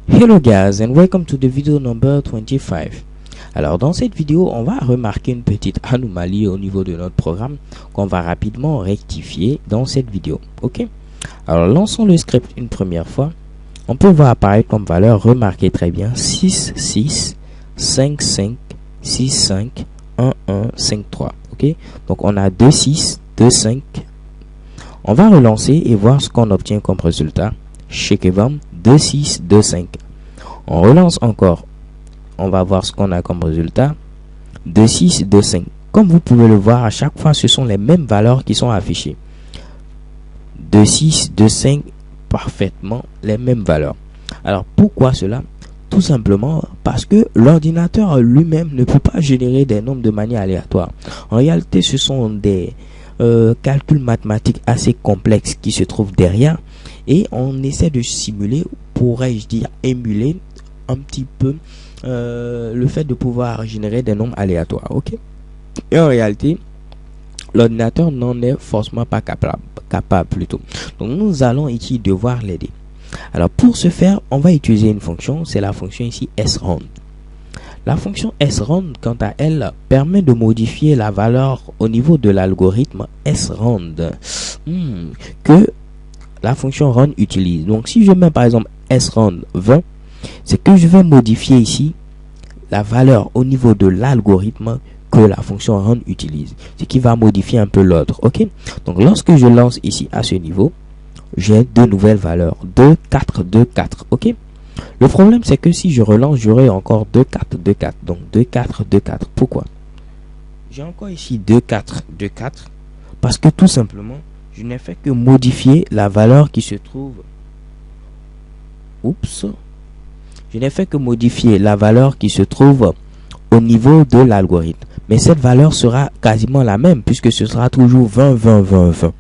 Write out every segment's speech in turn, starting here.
Hello guys and welcome to the video number 25. Alors dans cette vidéo on va remarquer une petite anomalie au niveau de notre programme qu'on va rapidement rectifier dans cette vidéo. Ok, alors lançons le script une première fois. On peut voir apparaître comme valeur, remarquez très bien, 6 6 5 5 6 5 1 1 5 3. Ok, donc on a 2 6 2 5. On va relancer et voir ce qu'on obtient comme résultat. Checkvam 2 6 2 5. On relance encore. On va voir ce qu'on a comme résultat. 2 6 2 5. Comme vous pouvez le voir, à chaque fois ce sont les mêmes valeurs qui sont affichées. 2 6 2 5, parfaitement les mêmes valeurs. Alors pourquoi cela? Tout simplement parce que l'ordinateur lui-même ne peut pas générer des nombres de manière aléatoire. En réalité, ce sont des calculs mathématiques assez complexes qui se trouvent derrière. Et on essaie de simuler, pourrais-je dire émuler un petit peu le fait de pouvoir générer des nombres aléatoires. Ok. Et en réalité, l'ordinateur n'en est forcément pas capable plutôt. Donc nous allons ici devoir l'aider. Alors pour ce faire, on va utiliser une fonction, c'est la fonction ici sRound. La fonction sRound, quant à elle, permet de modifier la valeur au niveau de l'algorithme sRound que la fonction round utilise. Donc si je mets par exemple sRound 20, c'est que je vais modifier ici la valeur au niveau de l'algorithme que la fonction round utilise, ce qui va modifier un peu l'ordre. Ok, donc lorsque je lance ici à ce niveau, j'ai deux nouvelles valeurs, 2 4 2 4. Ok, le problème c'est que si je relance, j'aurai encore 2 4 2 4. Donc 2 4 2 4. Pourquoi j'ai encore ici 2 4 2 4? Parce que tout simplement je n'ai fait que modifier la valeur qui se trouve. Je n'ai fait que modifier la valeur qui se trouve au niveau de l'algorithme. Mais cette valeur sera quasiment la même puisque ce sera toujours 20, 20, 20, 20.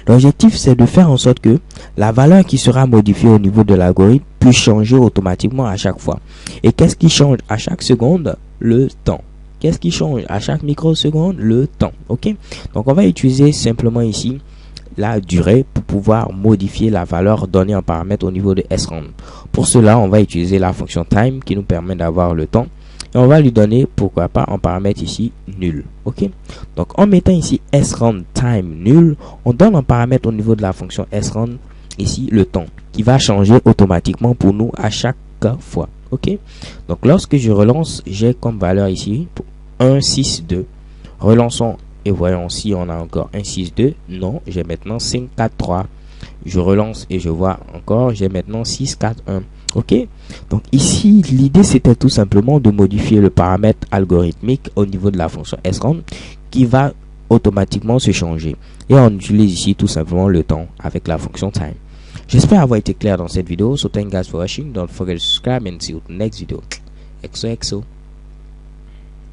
L'objectif, c'est de faire en sorte que la valeur qui sera modifiée au niveau de l'algorithme puisse changer automatiquement à chaque fois. Et qu'est-ce qui change à chaque seconde? Le temps. Qu'est-ce qui change à chaque microseconde? Le temps. Ok. Donc on va utiliser simplement ici la durée pour pouvoir modifier la valeur donnée en paramètre au niveau de sRound. Pour cela, on va utiliser la fonction time qui nous permet d'avoir le temps et on va lui donner, pourquoi pas, en paramètre ici nul. Ok, donc en mettant ici sRound time nul, on donne en paramètre au niveau de la fonction sRound ici le temps qui va changer automatiquement pour nous à chaque fois. Ok, donc lorsque je relance, j'ai comme valeur ici 1 6 2. Relançons et voyons si on a encore 1 6 2. Non, j'ai maintenant 5 4 3. Je relance et je vois encore, j'ai maintenant 6 4 1. Ok, donc ici l'idée c'était tout simplement de modifier le paramètre algorithmique au niveau de la fonction sRound qui va automatiquement se changer. Et on utilise ici tout simplement le temps avec la fonction time. J'espère avoir été clair dans cette vidéo. So thank you guys for watching. Don't forget to subscribe and see you in the next video. XOXO.